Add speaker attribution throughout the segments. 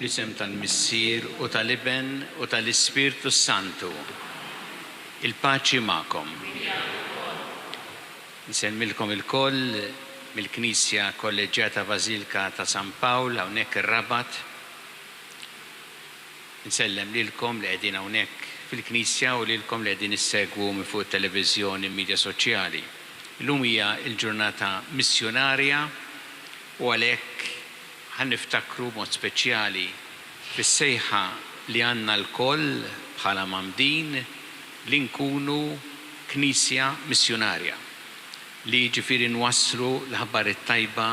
Speaker 1: Bisem tal-Missier u tal-Iben u tal-Ispirtu Santu. Il-paċi ma'kom. Nsemmilkom il-koll mill-Knisja Kolleġjata Bażilika ta' San Pawl hawnhekk ir-Rabat. Nsellem lilkom li qegħdin hawnhekk fil-Knisja u lilkom li qegħdin issegwu minn fuq it-televiżjoni midja soċjali. Illum hija l-ġurnata missjonarja u għalhekk ħanniftakru mod speċjali fis-sejħa li għandna l-koll bħala mamdin li nkunu knisja missjonarja li ġifieri nwasslu l-ħabbar it-tajba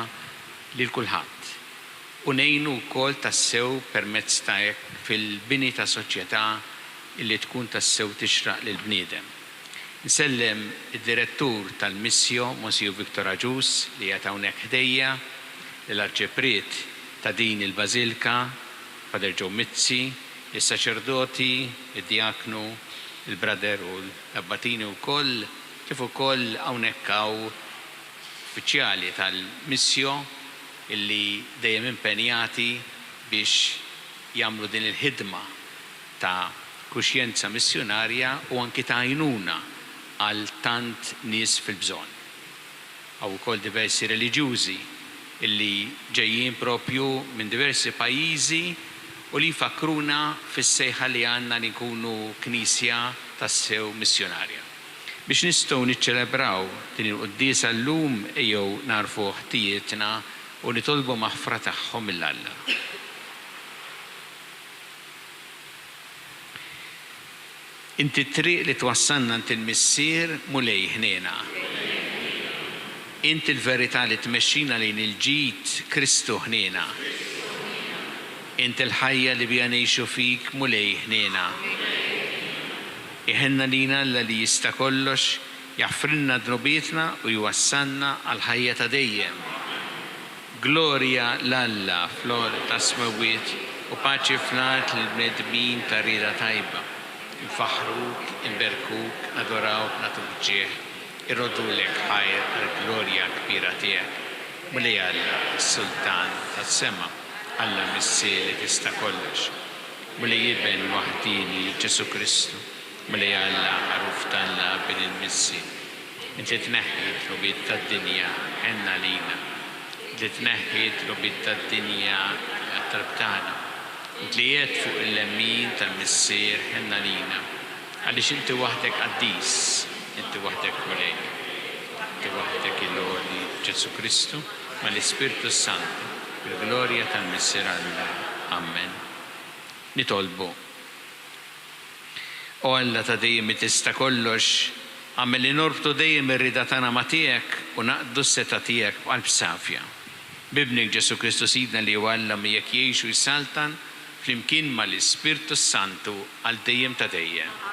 Speaker 1: lil kulħadd u ngħinu wkoll tassew permezz ta' hekk fil-bini ta' soċjetà illi tkun tassew tixraq lil bniedem. Nsellem id-direttur tal-Missjo, Monsignor Victor Aġus, li qiegħed hawnhekk ħdejja, l-Arċipriet ta' din il-Bażilika, Pader Joe Mizzi, is-saċerdoti, id-diaknu, il-brader u l-abbatini wkoll, kif ukoll hawnhekk hawn uffiċjali tal-Missjo illi dejjem impenjati biex jagħmlu din il-ħidma ta' kuxjenza missjonarja u anki ta' għajnuna għal tant nies fil-bżonn. Hawn ukoll diversi reliġjużi illi ġejjin propju minn diversi pajjiżi u li jfakruna fis-sejħa li għandna li nkunu knisja tassew missjonarja. Biex nistgħu niċċelebraw din il-quddiesa llum ejjew narfu ħtijietna u nitolbu maħfra tagħhom mill-Alla. Inti t-triq li twassalna int il-missier mulej ħnejna. Inti l-verità li tmexxina lejn il-ġid Kristu ħnejna. Inti l-ħajja li bija ngħixu fik mulej ħnejna. Iħenna lina li jista' kollox jaħfrilna dnubietna u jwassalna għal ħajja ta' dejjem. Glorja l-Alla flor ta' smawiet u paċi fl-art lill-bnedmin ta' rieda tajba. Nfaħruk, inberkuk, nadorawk, natuk ġieħ, irrodulek ħajr għal-glorja kbira tiegħek. Mulej Alla, s-Sultan tas-sema, Alla missier li tista' kollox. Mulej Iben waħdini Ġesu Kristu, mulej Alla ħaruf t'Alla bil il-missier. Inti tneħħi l-ħrubiet tad-dinja ħenna lina. Inti tneħħi l-ħrubiet tad-dinja għat-tarbtana. Inti qiegħed fuq il-lemmin tal-missier ħenna lina. Għaliex inti waħdek qaddis, inti waħdek mulej. Inti waħdek il-Lordi Ġesu Kristu ma l-Ispirtu Santu bil-glorja tal-missier Alla. Amen. Nitolbu. O Alla ta' dejjem tista' kollox, għamel li norbtu dejjem ir-rida tagħna ma' tiegħek u naqdu s-seta tiegħek b'qalb safja. Bibnik Ġesu Kristu Sidna li Alla mi jekk jgħixu jsaltan flimkien ma' l-Ispirtu Santu għal dejjem ta' dejjem.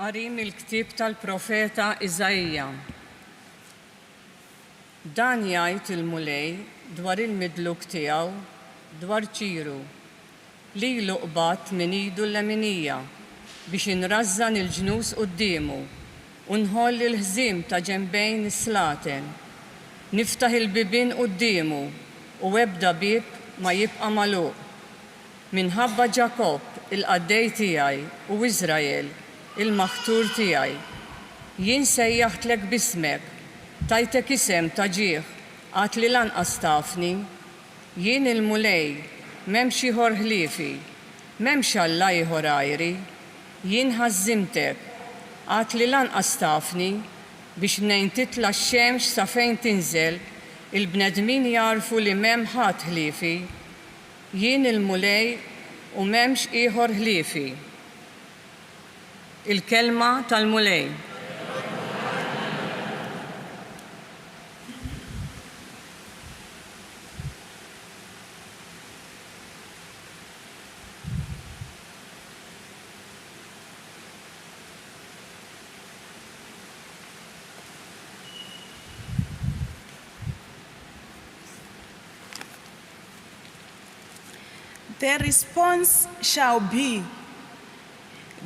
Speaker 2: Qari mill-ktieb tal-profeta Iżajja. Dan jgħid il-mulej dwar il-midluk tiegħu dwar ċiru li luqbat min idu l-leminija biex inrażżan il-ġnus qudiemu u nħoll il-ħżiem ta' ġenbejn is-slaten. Niftaħ il-bibien qudiemu u ebda bib ma jibqa' magħluq. Minħabba Ġakob il-qaddej tiegħi u Iżrael il-maħtur tiegħi. Jien sejjaħtlek bismek, tajtek isem ta' ġieħ, għad li lanqas tafni. Jien il-mulej, m'hemmx ieħor ħliefi, m'hemmx Alla ieħor għajri. Jien ħażżimtek, għad li lanqas tafni biex nejn titla' x-xemx sa fejn tinżel, il-bnedmin jarfu li m'hemm ħadd ħliefi. Jien il-mulej u m'hemmx ieħor ħliefi. Il-kelma tal-mulej.
Speaker 3: Their response shall be,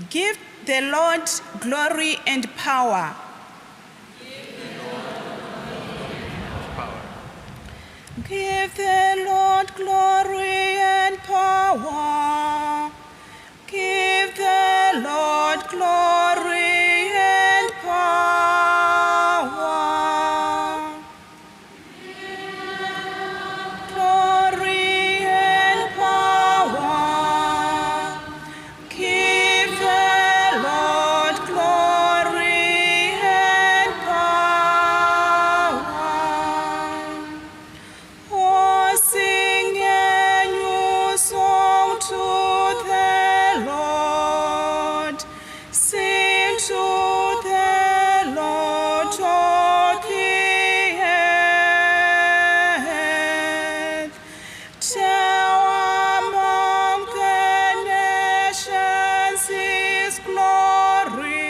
Speaker 3: Give the Lord glory and power. Give the Lord glory and power. Give the Lord glory and power. Glory and power. Give the Lord glory and power. Oh, sing a new song to the Lord. Sing to the Lord, all the earth. Tell among the nations His glory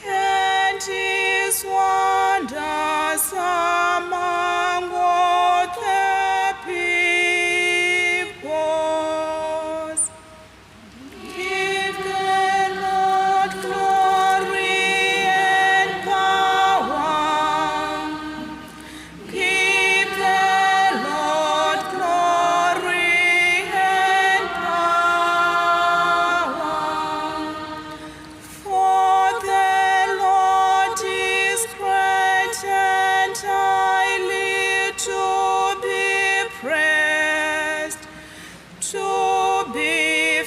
Speaker 3: and His wonders among all the peoples. Give the Lord glory and power. Give the Lord glory and power. For the Lord is great and highly to be praised, to be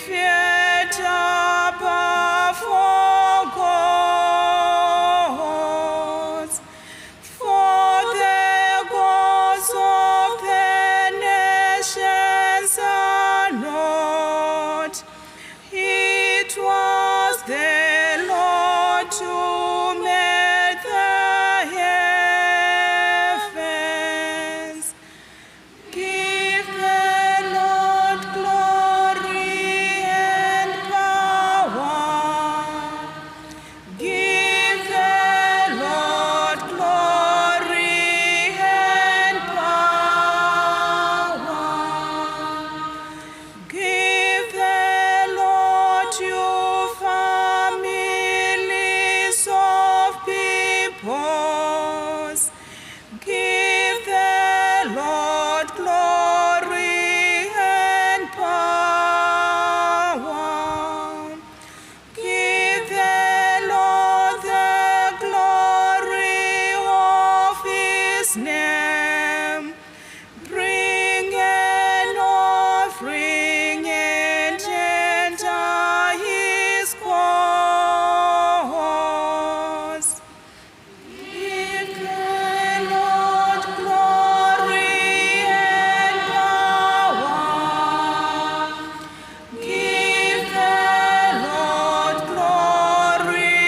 Speaker 3: feared above all gods. For the gods of the nations are not. It was the Lord who made the heavens. Give the Lord glory and power. Give the Lord glory and power. Give the Lord, you families of peoples. Give the Lord glory and power. Give the Lord the glory of His name. Bring an offering and enter His courts. Give the Lord glory and power. Give the Lord glory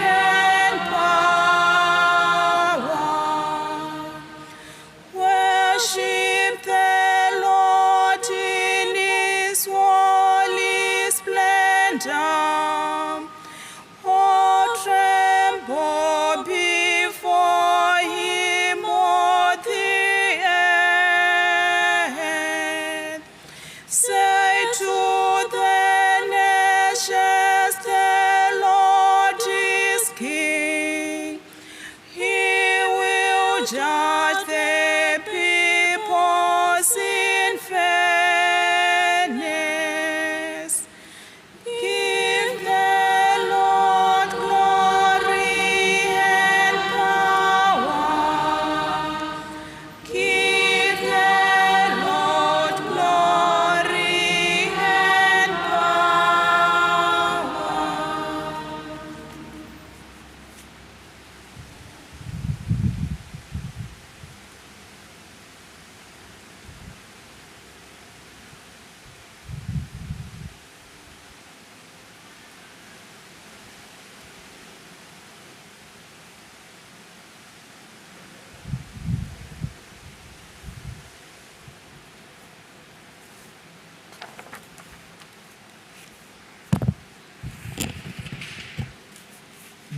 Speaker 3: and power. Worship the Lord in His holy splendor. Oh, tremble before Him, all the earth. Say to the nations, the Lord is King. He will judge the peoples in fairness. Give the Lord glory and power. Give the Lord glory and power.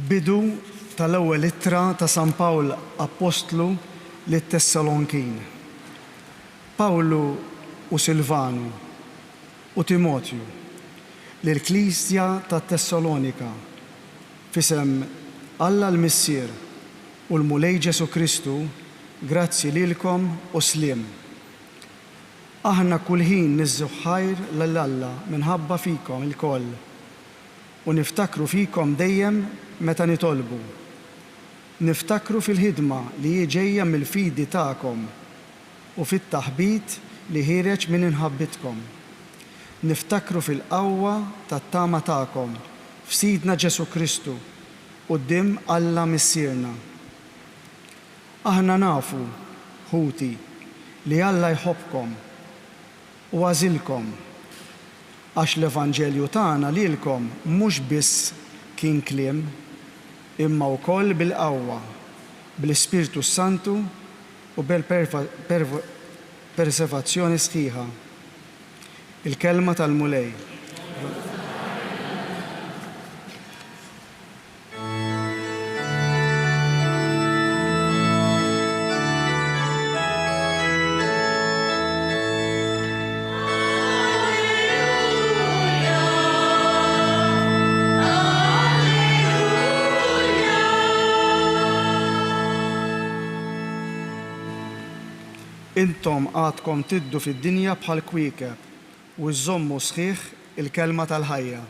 Speaker 4: Bidu tal-ewwel ittra ta' San Pawl Apostlu lit-Tessalonkin. Pawlu u Silvanu u Timotju lill-Klisja tat-Tessalonika f'isem Alla l-Missier u l-Mulej Ġesu Kristu, grazzi lilkom u sliem. Aħna kull ħin niżżu ħajr lill-Alla minħabba fikom il-koll u niftakru fikom dejjem meta nitolbu. Niftakru fil-ħidma li ġejja mill-fidi tagħkom u fit-taħbit li ħireġ minn inħabbitkom. Niftakru fil-qawwa tat-tama tagħkom f'Sidna Ġesu Kristu quddiem Alla Missierna. Aħna nafu, ħuti, li Alla jħobbkom u għażilkom għax l-Evanġelju tagħna lilkom mhux biss kien kliem imma wkoll bil-qawwa, bil-Ispirtu Santu u bil-persevazzjoni sħiħa. Il-kelma tal-mulej. Intom għadkom tiddu fid-dinja bħal kwiekeb u żommu sħiħ il-kelma tal-ħajja.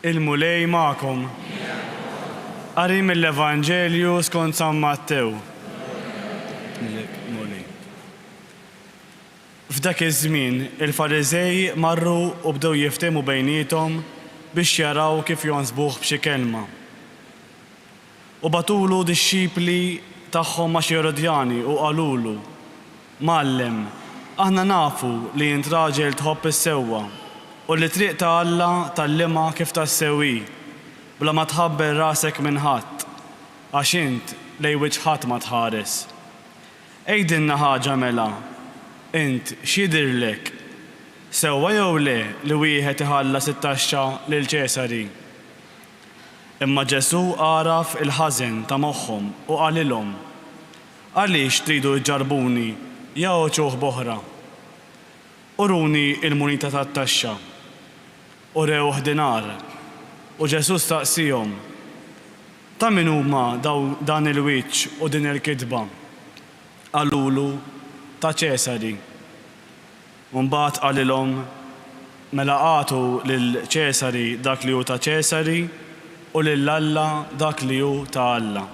Speaker 5: Il-mulej magħkom. Qari mill-Evanġelju skont San Mattew. F'dak iż-żmien il-Fariżej marru u bdew jiftehmu bejniethom biex jaraw kif jonsbuh b'xi kelma. U batulu dix-xipli tagħhom ma' xi Erodjani u qalulu: Mallem, aħna nafu li int raġel tħobb is-sewwa u li triq ta' Alla tallima kif tassewwi bla ma tħabber rasek minn ħadd, għax int lejn wiċċ ħadd ma tħares. Ejdilna ħaġa mela, int x'jidhirlek, sewwa jew le li wieħed iħallas it-taxxa lil Ċesari? Imma Ġesu għaraf il-ħażen ta' moħħhom u qalilhom: Għaliex tridu ġarbuni jew ċuħ boħra? Uruni il-munita tat-taxxa. U rewħ dinar. U Ġesu staqsihom: ta' min huma dan il-wiċċ u din il-kidba? Qalulu: ta' Ċesari. U mbagħad qalilhom: mela għatu lil Ċesari dak li hu ta' Ċesari u lil Alla dak li hu ta' Alla.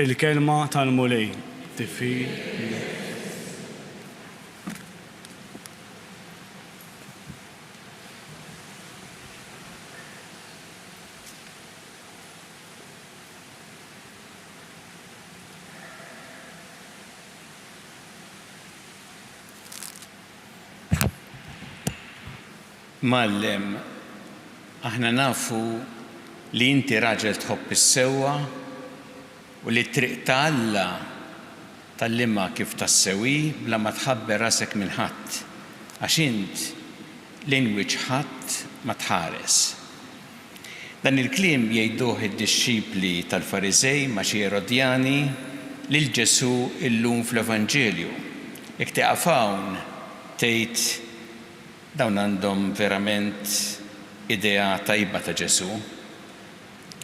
Speaker 5: Il-kelma tal-mulej tifhim.
Speaker 1: Mallem, aħna nafu li inti raġel tħobb is-sewwa u li triq ta' Alla tallimha kif tassewwi bla ma tħabber rasek minn ħadd, għax int lejn wiċċ ħadd ma tħares. Dan il-kliem jgħiduh id-dixxipli tal-Fariżej ma' xi Erodjani lil Ġesu illum fl-Evanġelju. Jekk tieqaf hawn tgħid dawn għandhom verament idea tajba ta' Ġesu,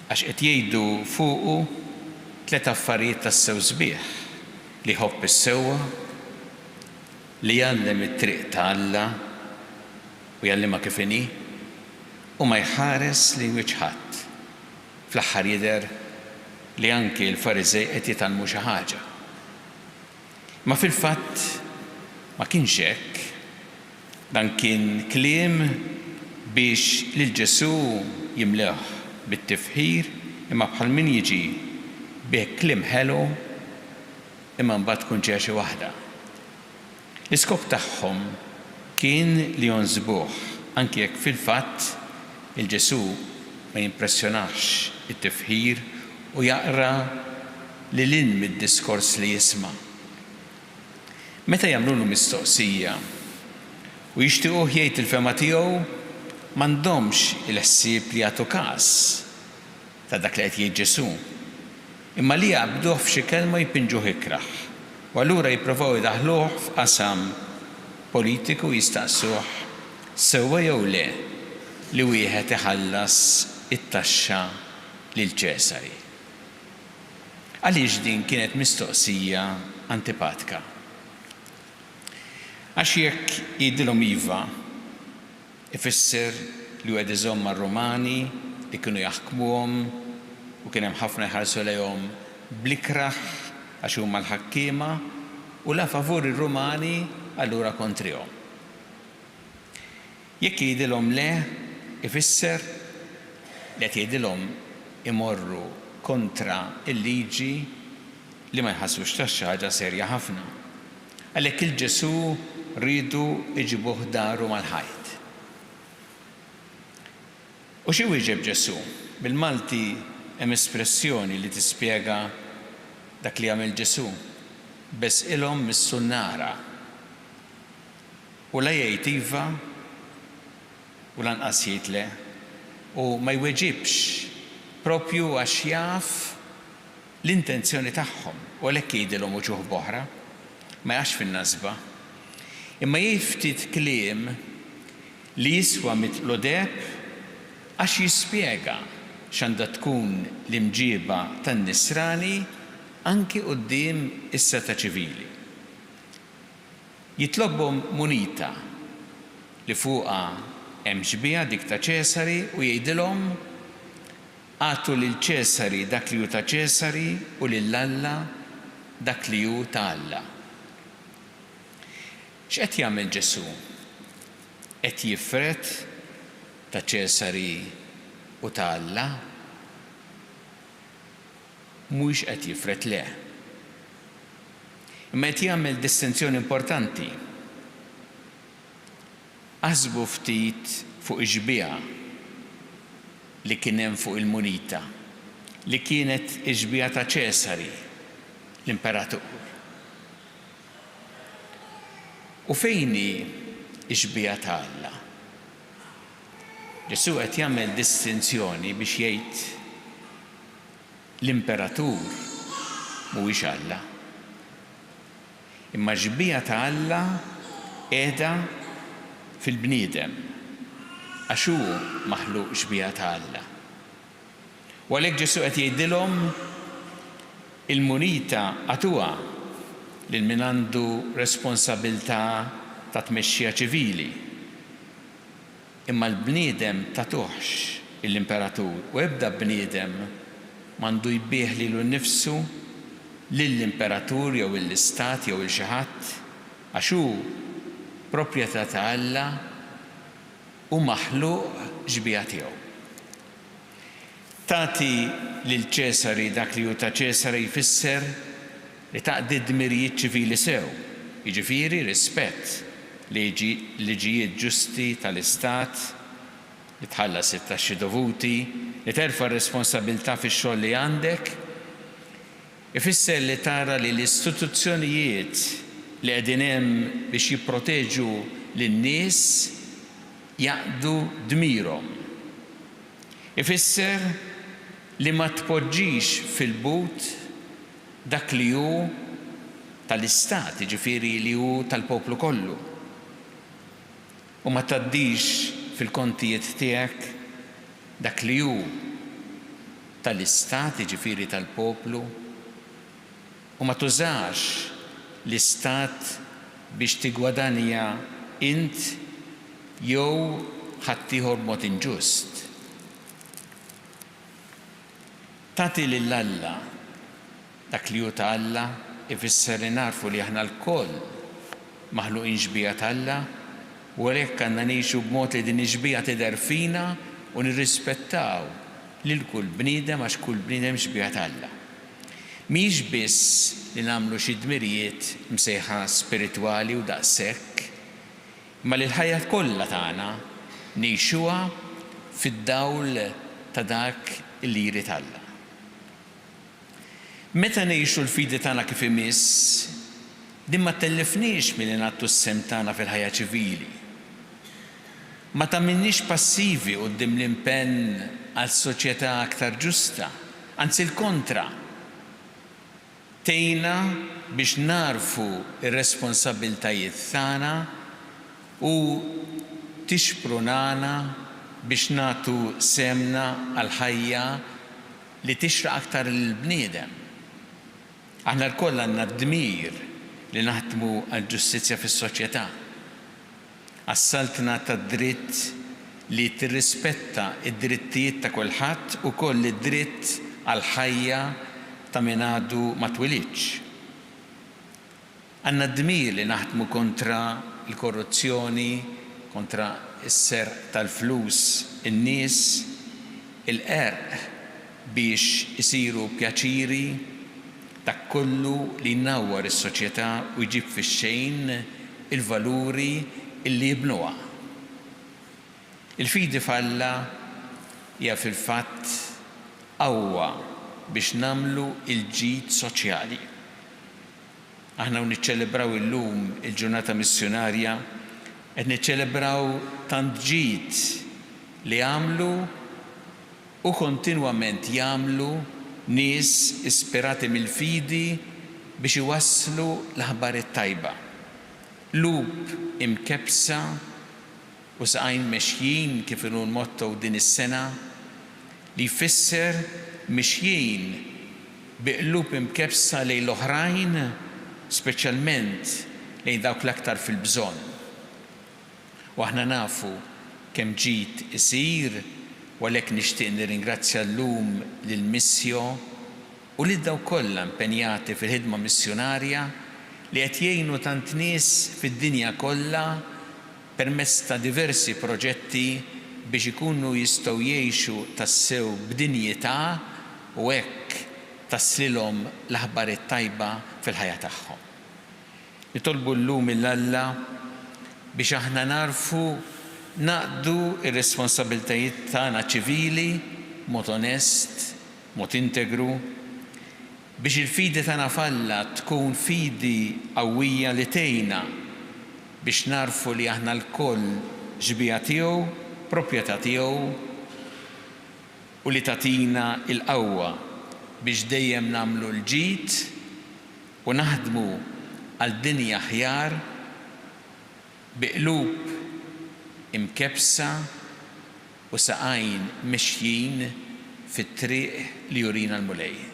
Speaker 1: għax qed jgħidu fuqu tliet affarijiet tas-sew sbieħ: li jħobb is-sewwa, li jgħallem it-triq ta' Alla u jgħallimha kif inhi, u ma jħares lejn wiċċ ħadd. Fl-aħħar jidher li anke l-Fariżej qed jitgħallmu xi ħaġa. Ma fil-fatt ma kienx hekk. Dan kien kliem biex lil Ġesu jimleħ bit-tifħir, imma bħal min jiġi bih kliem ħelu imma mbagħad tkun ġeja xi waħda. L-iskop tagħhom kien li jonsbuh, anke jekk fil-fatt il-Ġesu ma jimpressjonax it-tifħir u jaqra lil hinn mid-diskors li jisma'. Meta jagħmlulu mistoqsija u jixtiequ jgħid il-fema tiegħu m'għandhomx il-ħsieb li jagħtu każ ta' dak li qed jgħid Ġesu, imma li jaqbduh f'xi kelma jpinġuh ikraħ. U allura jippruvaw idaħħluh f'qasam politiku jistaqsuh sewwa jew le li wieħed iħallas it-taxxa lil Ċesari. Għaliex din kienet mistoqsija antipatika. Għax jekk jgħidilhom iva ifisser li wieħed iżomm mar-Rumani li kienu jaħkmuhom u kien hemm ħafna jħarsu lejhom bl-ikraħ għax huma l-ħakkiema u la favur ir-Rumani allura kontrihom. Jekk jgħidilhom le ifisser li qed jgħidilhom imorru kontra il-liġi li ma jħassux tax ħaġa serja ħafna. Għalhekk il-Ġesu rridu iġibuh daru mal-ħajt. U xi wieġeb Ġesu? Bil-Malti hemm espressjoni li tispjega dak li għamel Ġesu. Besqilhom mis-sunnara. U la jgħid iva u lanqas jgħid le u ma jweġibx propju għax jaf l-intenzjoni tagħhom u għalhekk jgħidilhom wuġuh b'oħra ma jgħax fin-nasba. Imma jgħid ftit kliem li jiswa mitlu deb għax jispjega x'għandha tkun l-imġiba tan-nisrani anki quddiem is-seta ċivili. Jitlobhom munita li fuqha hemm ġbija dik ta' Ċesari u jgħidilhom għatu lil Ċesari dak li hu ta' Ċesari u lill-Alla dak li hu ta' Alla. X'qed jagħmel Ġesu? Qed jiffret ta' Ċesari u ta' Alla? Mhuwiex qed jiffret le. Imma qed jagħmel distinzjoni importanti. Ħasbu ftit fuq iġbija li kien hemm fuq il-munita, li kienet iġbija ta' Ċesari, l-imperatur. U fejn hi iġbija ta' Alla? Ġesu qed jagħmel distinzjoni biex jgħid l-imperatur mhuwiex Alla. Imma ġbija ta' Alla qiegħda fil-bniedem għax hu maħluq ġbija ta' Alla. U għalhekk Ġesu qed jgħidilhom il-munita għatuha lil min għandu responsabbiltà ta' tmexxija ċivili. Imma l-bniedem tagħtuhx l-imperatur u ebda bniedem m'għandu jbieħ lilu nnifsu lill-imperatur jew l-istat jew il xi ħadd għax hu proprjetà ta' Alla u maħluq ġbija tiegħu. Tagħti lil Ċesari dak li hu ta' Ċesari jfisser li taqdi d-dmirijiet ċivili sew, jiġifieri rispett liġijiet ġusti tal-istat, li tħallas it-taxxi dovuti, li terfa' r-responsabbiltà fix-xogħol li għandek, ifisser li tara li l-istituzzjonijiet li qegħdin hemm biex jipproteġu lin-nies jaqdu dmirhom. Ifisser li ma tpoġġix fil-but dak li hu tal-istat, jiġifieri li hu tal-poplu kollu. U ma tgħaddix fil-kontijiet tiegħek dak li hu tal-istat, jiġifieri tal-poplu, u ma tużax l-istat biex tigwadanja int jew ħadd ieħor mod inġust. Tagħti lill-Alla dak li hu ta' Alla ifisser li narfu li aħna lkoll maħluqin ġbija ta' Alla u għalhekk għandna ngħixu b'mod li din iġbija tidher fina u nirrispettaw lil kull bniedem għax kull bniedem ġbija ta' Alla. Mhix biss li nagħmlu xi dmirijiet msejħa spiritwali u daqshekk, imma li l-ħajja kollha tagħna ngħixuha fid-dawl ta' dak li jrid Alla. Meta ngħixu l-fidi tagħna kif imiss, Din ma tellifniex milli nagħtu s-sem tagħna fil-ħajja ċivili. Ma tagħmilniex passivi quddiem l-impenn għal soċjetà aktar ġusta, anzi l-kontra. Tejna biex narfu ir-responsabbiltajiet tagħna u tixprunana biex nagħtu semna għal ħajja li tixraq aktar lill-bniedem. Aħna l-koll għandna d-dmir li naħdmu għall-ġustizzja fis-soċjetà. Assaltna tad-dritt li tirrispetta id-drittijiet ta' kulħadd ukoll id-dritt għal ħajja ta' min għadu ma twilidx. Għandna d-dmir li naħdmu kontra l-korruzzjoni, kontra s-serq tal-flus in-nies, il-qerq biex isiru pjaċiri ta' kollu li jnawwar is-soċjetà u jġib fix-xejn il-valuri illi jibnuha. Il-fidi falla hija fil-fatt qawwa biex nagħmlu il-ġid soċjali. Aħna niċċelebraw illum il-ġurnata missjonarja qed niċċelebraw tant ġid li għamlu u kontinwament jagħmlu nies ispirati mill-fidi biex iwasslu l-aħbarijiet tajba. Lub imkebsa u saqajn mexjin kif inhu l-motto din is-sena li jfisser mexjin bi qlub imkebsa lejn l-oħrajn, speċjalment lejn dawk l-aktar fil-bżonn. U aħna nafu kemm ġid isir u għalhekk nixtieq nirringrazzja llum lill-Missjo u lil dawk kollha impenjati fil-ħidma missjonarja li qed jgħinu tant nies fid-dinja kollha permezz ta' diversi proġetti biex ikunu jistgħu jgħixu tassew b'dinjità u hekk taslilhom l-aħbarijiet tajba fil-ħajja tagħhom. Nitolbu llum il-Alla biex aħna narfu naqdu ir-responsabbiltajiet tagħna ċivili mod onest, mod integru, biex il-fidi tagħna falla tkun fidi qawwija li tgħinna biex narfu li aħna l-koll ġbija tiegħu, proprjetà tiegħu u li tagħtina l-qawwa biex dejjem nagħmlu l-ġid u naħdmu għal dinja aħjar bi qlub imkebsa u saqajn mexjin fit-triq li jurina l-mulej.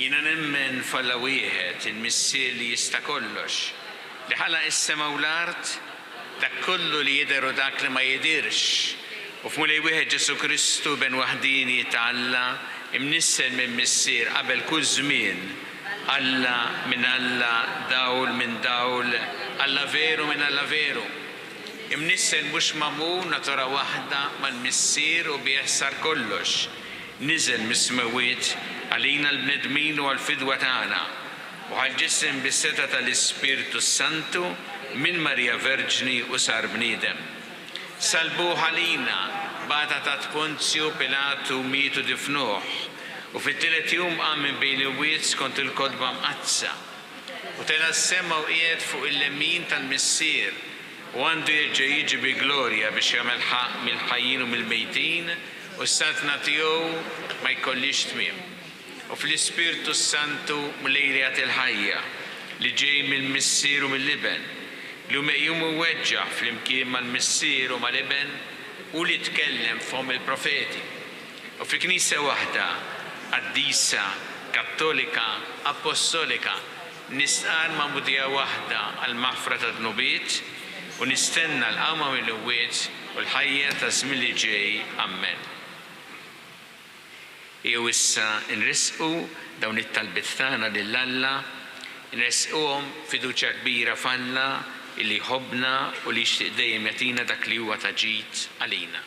Speaker 1: Jiena nemmen falla wieħed il-missier li jista' kollox li ħalaq is-sema u l-art dak kollu li jidher u dak li ma jidirx u f'mulej wieħed Ġesu Kristu ben waħdini ta' Alla imnissel minn missier qabel kull żmien Alla minn Alla dawl minn dawl Alla veru minn Alla veru. Imnissel mhux magħmul natura waħda mal-missier u bieħsar kollox. Niżel mis-smawiet għalina l-bnedmin u għal-fidwa tagħna u ħalġisem bis-seta tal-Ispiritu Santu minn Marija Verġni u sar bniedem. Salbuh għalina bata ta' Ponzju Pilatu mitu difnuh u fit-tielet jum qam minn bejn il-wiet skont il-kodba mqazza u tela s-sema u qiegħed fuq il-lemin tal-missier u għandu jerġa' jiġi bi glorja biex jagħmel ħaq mill-ħajjin u mill-mejtin u s-satna tiegħu ma jkollix tmiem. U fl-Ispiritu Santu mlejrijat il-ħajja li ġej mill-missier u mill-liben li meqjum u weġġaħ fl-imkien mal-missier u mal-liben u li tkellem f'hom il-profeti. U fi knisja waħda qaddisa, kattolika, apostolika nistqar ma'mudija waħda għal-maħfra ta' dnubiet u nistenna l-qawma mill-imwiet u l-ħajja ta' żmien li ġej. Amen. Jew issa nrisqu dawn it-talbiet tagħna lill Alla nresquhom fiduċja kbira f'Alla illi jħobbna u li jixtieq dejjem jagħtina dak li huwa ta' ġid għalina.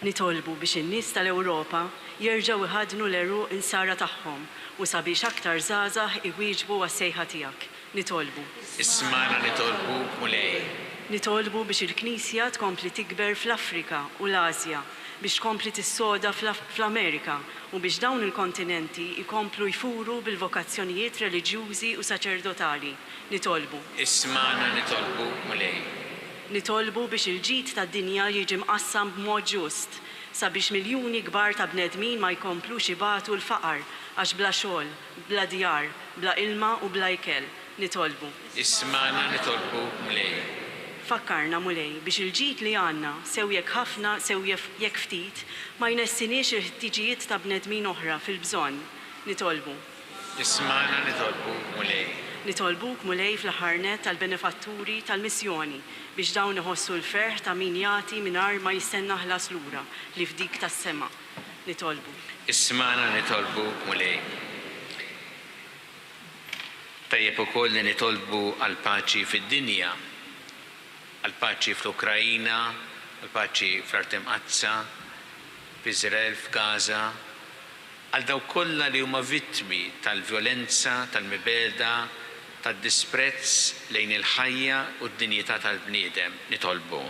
Speaker 6: Nitolbu biex in-nies tal-Ewropa jerġgħu iħadnu l-eruq insara tagħhom u sabiex aktar żgħażagħ iwieġbu għas-sejħa tiegħek. Nitolbu.
Speaker 1: Ismana nitolbu mulej.
Speaker 6: Nitolbu biex il-Knisja tkompli tikber fl-Afrika u l-Asja, biex tkompli tissoda fl-Amerika u biex dawn il-kontinenti ikomplu jfuru bil-vokazzjonijiet reliġjużi u saċerdotali. Nitolbu.
Speaker 1: Ismana nitolbu mulej.
Speaker 6: Nitolbu biex il-ġid tad-dinja jiġi mqassam b'mod ġust, sabiex miljuni kbar ta' bnedmin ma jkomplux ibatu l-faqar għax bla xogħol, bla djar, bla ilma u bla ikel. Nitolbu.
Speaker 1: Ismana nitolbu mulej.
Speaker 6: Fakkarna mulej biex il-ġid li għandna sew jekk ħafna sew jekk ftit ma jnessiniex il-ħtiġijiet ta' bnedmin oħra fil-bżonn. Nitolbu.
Speaker 1: Ismana nitolbu mulej.
Speaker 6: Nitolbuk mulej fl-ħarnet tal-benefatturi tal-missjoni biex dawn iħossu l-ferħ ta' min jagħti mingħajr ma jistenna ħlas lura li f'dik tas-sema. Nitolbu.
Speaker 1: Ismana nitolbu mulej. Tajjeb ukoll li nitolbu għal paċi fid-dinja, għal paċi fl-Ukrajina, għal paċi fl-Artemqazza, f'Iżrael, f'Gaza, għal dawk kollha li huma vittmi tal-vjolenza, tal-mibeda, tad-disprezz lejn il-ħajja u d-dinjità tal-bniedem. Nitolbu.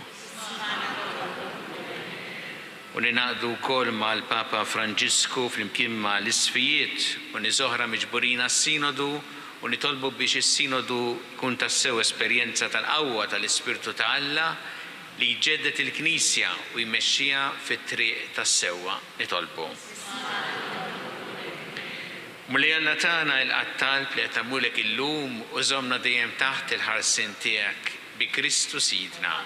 Speaker 1: U ninaqdu wkoll mal-Papa Franġisku flimkien mal-isfijiet u niżoħra miġburina s-sinodu u nitolbu biex is-sinodu kun tassew esperjenza tal-qawwa tal-Ispirtu ta' Alla li jġeddet il-Knisja u jmexxiha fit-triq tas-sewwa. Nitolbu. Mulej Alla tagħna il-qattal li qed tagħmulek illum u żommna dejjem taħt il-ħarsien tiegħek bi Kristu Sidna.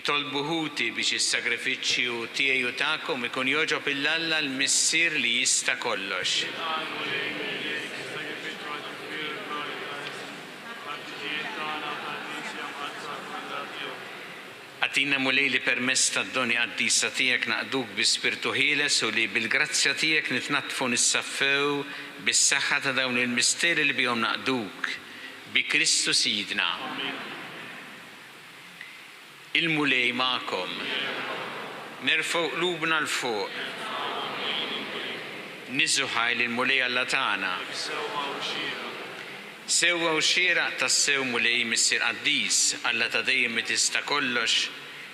Speaker 1: Itolbu ħuti biex is-sagrifiċċju tiegħi u tagħkom ikun jogħġob il-Alla l-missier li jista' kollox. Għatina mulej li permess tad-doni qaddisa tiegħek naqduk bi spirtu ħieles u li bil-grazzja tiegħek nitnattfu nissaffew bis-saħħa ta' dawn il-misteri li bihom naqduk bi Kristu Sidna. Il-mulej magħkom. Nerfgħu qlubna l fuq. Niżu ħajl il-mulej Alla tagħna. Sewwa u xieraq tas-sew mulej missier qaddis Alla ta' dejjem mi tista' kollox,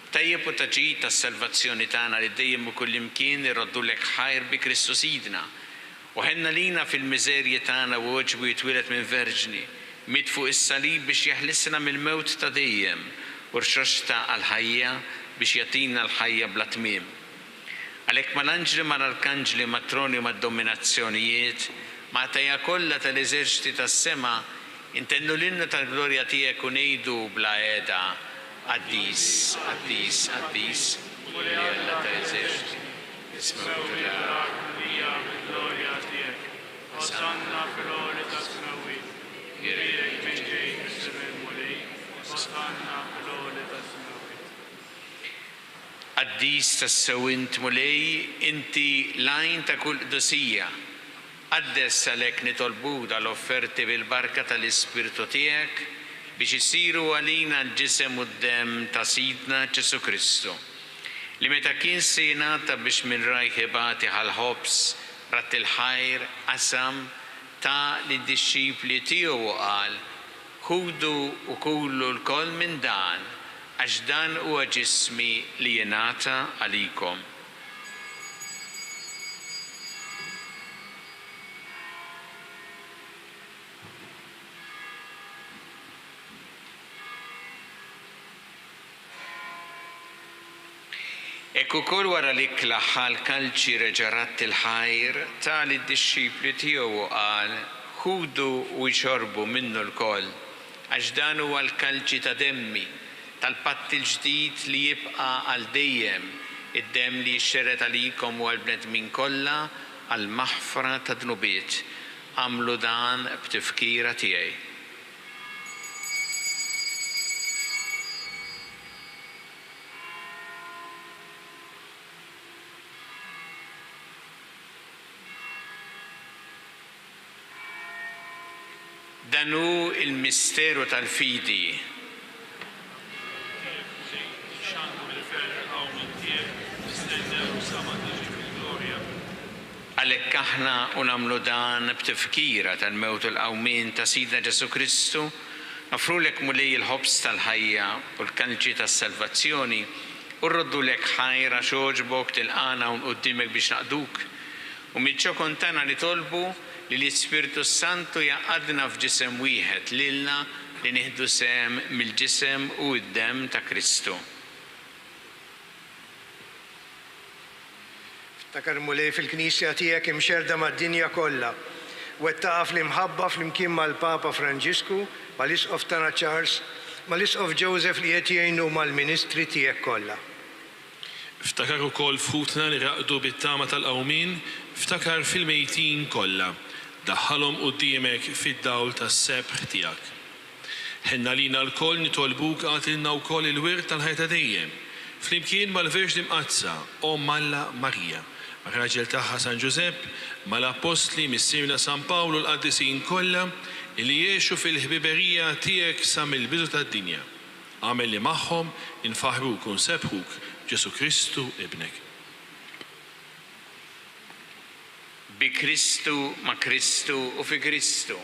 Speaker 1: tajjeb u taġid tas-salvazzjoni tagħna li dejjem u kullimkien irroddulek ħajr bi Kristu Sidna. U ħenna lina fil-miżerji tagħna u oġbu jitwieled minn verġni, mit fuq is-salib biex jeħlisna mill-mewt ta' dejjem u rxoxta għall-ħajja biex jagħtina l-ħajja bla tmiem. Għalhekk mal-anġli mal-arkanġli mat-troni u mad-dominazzjonijiet ma' tajja kollha tal-eżerċiti tas-sema intennu lilna tal-glorja tiegħek u ngħidu bla qiegħda qaddis, qaddis, qaddis, mulej Alla tal-eżerċiti. Ismew glorja tiegħek. Osanna fil-għoli tas-smawiet. Jirek minn ġej misser il-mulej. Osanna fil-għoli tas-smawiet. Qaddis tas-sewint mulej, inti lajn ta' kull qdusija. Qaddes għalhekk nitolbu dal-offerti bil-barka tal-Ispirtu tiegħek biex isiru għalina l-ġisem u d-demm ta' Sidna Ġesu Kristu. Li meta kien se jingħata biex minn rajh ibati ħal-ħobs rat il-ħajr qasam ta' lid-dixxipli tiegħu u qal: ħudu u kullu l-koll minn dan għax dan huwa ġismi li jingħata għalikom. Ekku kol wara li klaħħal kalċi reġarat il-ħajr tal id-dixxipli tiegħu u qal: ħudu u jxorbu minnu l-koll għax dan huwa l-kalċi ta' demmi tal-patt il-ġdid li jibqa' għal dejjem, id-demm li jxxerret għalikom u għall-bnedmin kollha għal maħfra ta' dnubiet. Għamlu dan b'tifkira tiegħi. Dan hu il-misteru tal-fidi. Għalhekk aħna nagħmlu dan b'tifkira tal-mewt u l-qawmien ta' Sidna Ġesu Kristu, nofrulek mulej il-ħobs tal-ħajja u l-kalċi tas-salvazzjoni u rroddulek ħajra xogħġbok tilqana u quddiemek biex naqduk. U mill-ċokon tagħna nitolbu li l-Ispirtu Santu jaqadna f'ġisem wieħed lilna li nieħdu sehem mill-ġisem u d-demm ta' Kristu.
Speaker 7: Ftakar mulej fil-Knisja tiegħek imxerda mad-dinja kollha. Wettaqa fl-imħabba flimkien mal-Papa Franġisku, mal-Isqof tagħna Charles, mal-Isqof Joseph li qed jgħinu mal-Ministri tiegħek kollha.
Speaker 8: Ftakar ukoll f'ħutna li raqdu bit-tama tal-qawmien, ftakar fil-mejtin kollha. Daħħalhom quddiemek fid-dawl tas-sebħ tiegħek. Ħenna lina l-koll nitolbuk għatilna wkoll il-wirt tal-ħajja dejjem, flimkien mal-Verġni Mqazza Omm Alla Marija, mar-raġel tagħha San Giuseppe, mal-Apostli missierna San Pawlu l-qaddisin kollha li jgħixu fil-ħbiberija tiegħek sa mill-bidu tad-dinja. Għamel li magħhom infaħruk u nsebħuk Ġesu Kristu ibnek. Bi Kristu, ma' Kristu u fi Kristu.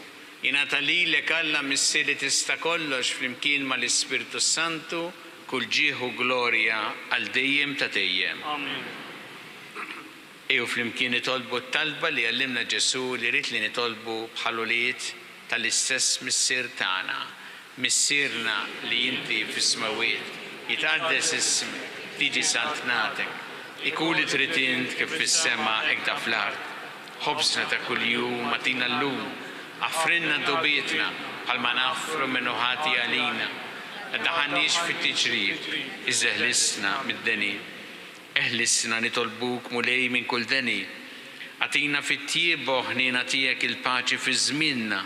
Speaker 8: Jingħata lilek Alla missier li tista' kollox flimkien mal-Ispirtu Santu kull ġieħ u glorja għal dejjem ta' dejjem. Amen. Ejju flimkien nitolbu t-talba li għallimna Ġesu li rid li nitolbu bħaluliet tal-istess missier tagħna. Missierna li inti fis-smawiet, jitqaddes ismek, tiġi santnatek, ikun li trid int kif fis-sema hekk da fl-art. Ħobsna ta' kuljum atina llum, affrinna dubietna bħalma naffru minnu ħati għalina. Daħannix fit-tiġrib, iżeħlisna mid-deni. Eħlisna nitolbuk mulej minn kull deni. Atina fit-tiebu ħnina tiegħek il-paċi fi żmienna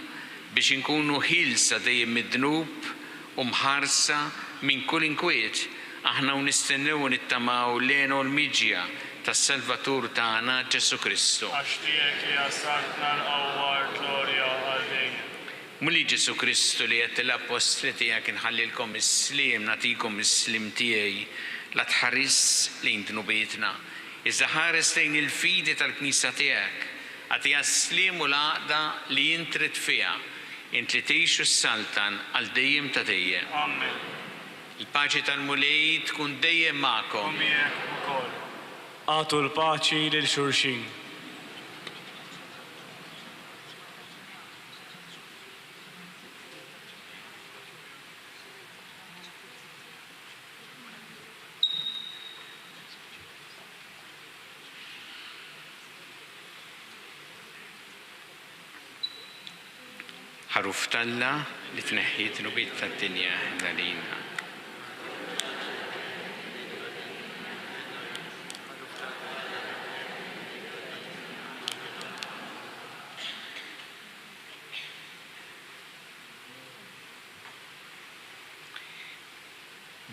Speaker 8: biex inkunu ħilsa dejjem mid-dnub u mħarsa minn kull inkwiet. aħna u nistennew u nittamaw lejn u l-miġja tas-Salvatur tagħna Ġesu Kristu.
Speaker 5: Għaxtijek li għasakna l-għawar glorja għal-dejjem.
Speaker 8: Mulli Ġesu Kristu li qed l-apostli tiegħek inħallilkom is-slim, nagħtikom is-slim tiegħi la tħares lejn dnubietna. Iżda ħares lejn il-fidi tal-Knisja tiegħek. Għatija s-slim u l-għaqda li jintrid fiha. Int li tgħixu s-saltan għal dejjem ta' dejjem.
Speaker 5: Amen.
Speaker 8: Il-paċi tal-mulej tkun dejjem magħkom.
Speaker 5: Miegħek ukoll. Għatu l-paċi lil xulxin.
Speaker 8: ħaruf talla li tneħħiet nubiet tad-dinja għalina.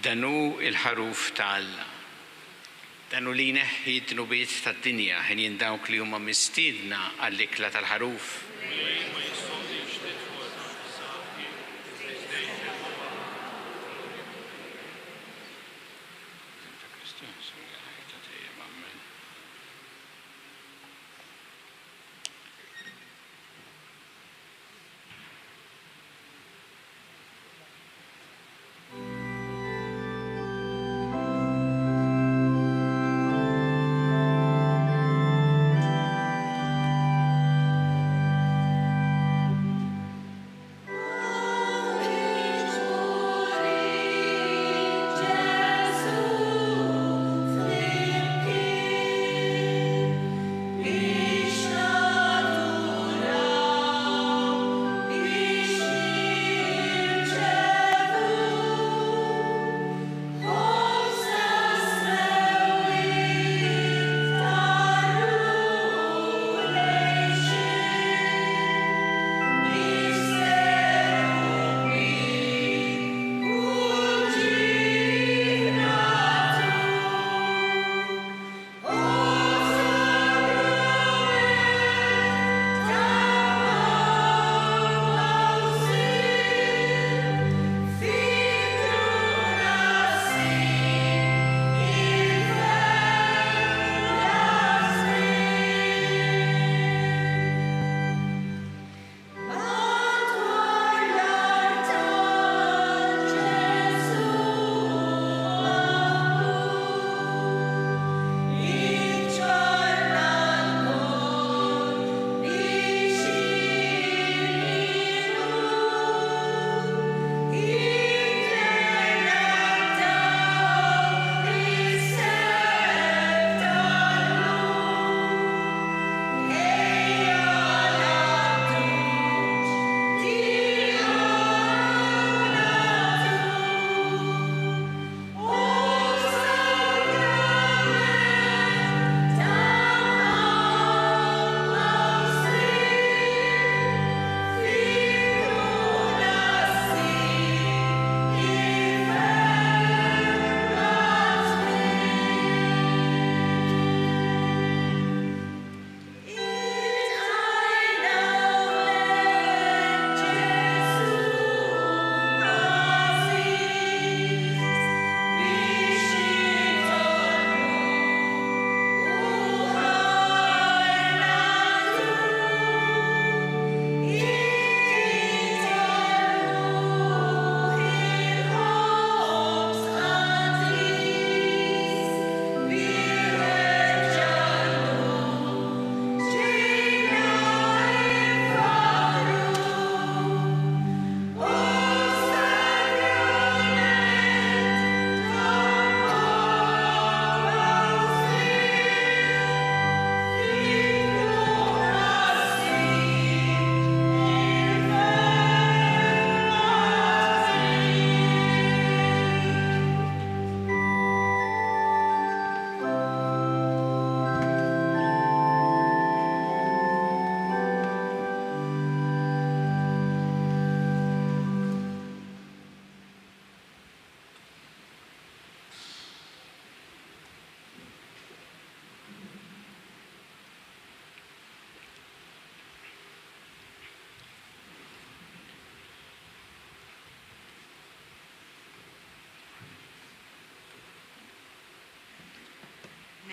Speaker 8: Danu il-ħaruf talla. Danu li neħħiet nubiet tad-dinja ħin dawk li huma mistiedna għall-ikla tal-ħaruf.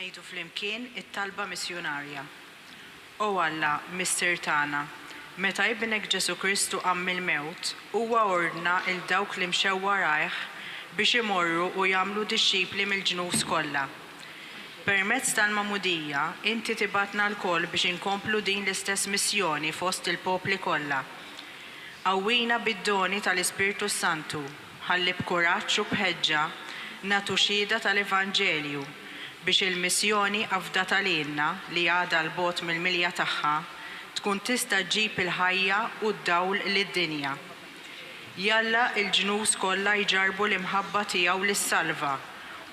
Speaker 9: ngħidu flimkien it-talba missjonarja. O Alla, Mister tagħna, meta Ibnek Ġesu Kristu qam mill-mewt, huwa ordna il dawk li mxew warajh biex imorru u jagħmlu dixxipli mill-ġnus kollha. Permezz tal-Magħmudija, inti tibatna l-koll biex inkomplu din l-istess missjoni fost il-popli kollha. Qawwina bid-doni tal-Ispirtu Santu, ħalli b'kuraġġ u b'ħeġġa nagħtu xhieda tal-Evanġelju biex il-missjoni afdata lilna li għadha l-bogħod mill-milja tagħha tkun tista' ġġib il-ħajja u d-dawl lid-dinja. Jalla il-ġnus kollha jġarbu l-imħabba tiegħu lis-salva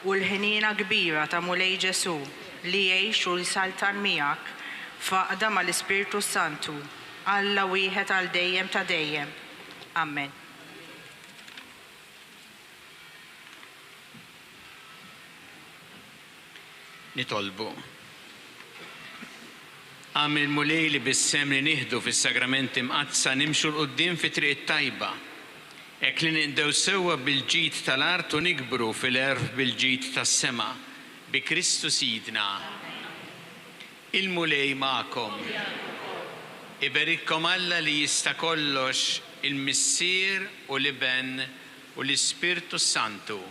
Speaker 9: u l-ħniena kbira ta' Mulej Ġesu li jgħix u jsaltan miegħek faqda mal-Ispirtu Santu, Alla wieħed għal dejjem ta' dejjem. Amen.
Speaker 1: Nitolbu. Għamil mulej li bis-sem li nieħdu fis-sagramenti mqazza nimxu l-qudiem fi triq tajba. Hekk li nindew sewwa bil-ġid tal-art u nikbru fil-erf bil-ġid tas-sema. Bi Kristu Sidna. Il-mulej magħkom. Iberikkom Alla li jista' kollox il-Missier u l-Iben u l-Ispirtu Santu.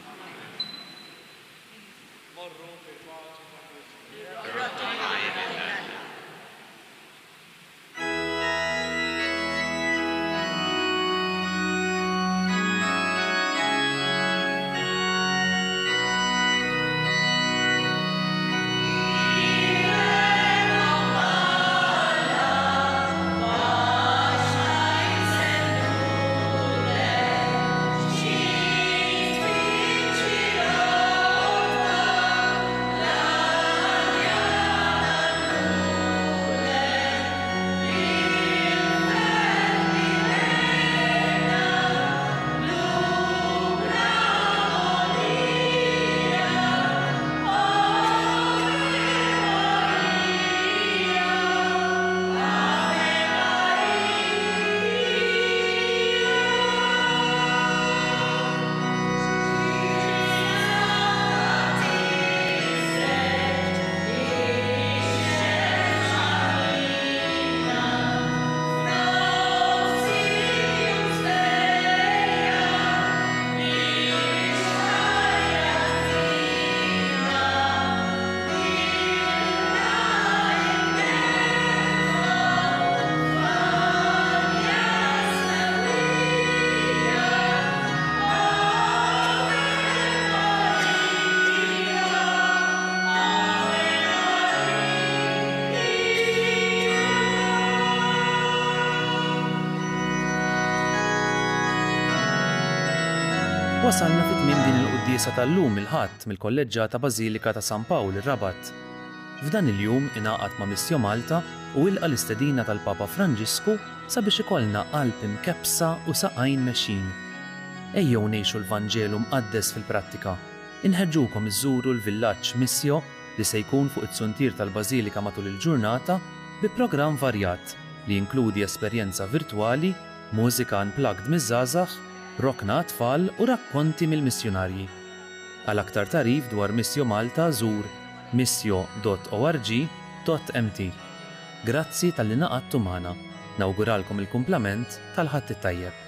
Speaker 10: Wasalna fit-tmiem din il-quddiesa tal-lum il-ħadd mill-Kolleġġjata Bażilika ta' San Pawl ir-Rabat. F'dan il-jum ingħaqad ma' Missjo Malta u ilqa l-istedina tal-Papa Franġisku sabiex ikollna qalb imkebsa u saqajn mexxin. Ejjew ngħixu l-Vanġelu mqaddes fil-prattika. Inħeġġukom iżżuru l-villaġġ Missjo li se jkun fuq it-suntir tal-Bażilika matul il-ġurnata bi programm varjat li jinkludi esperjenza virtwali, mużika unplugged miż-żgħażagħ, rokna tfal u rakkonti mill-missjonarji. Għal aktar tarif dwar Missjo Malta żur missio.org.mt. Grazzi tal-li naqadtu magħna. Nawguralkom il-kumplament tal-ħadd it-tajjeb.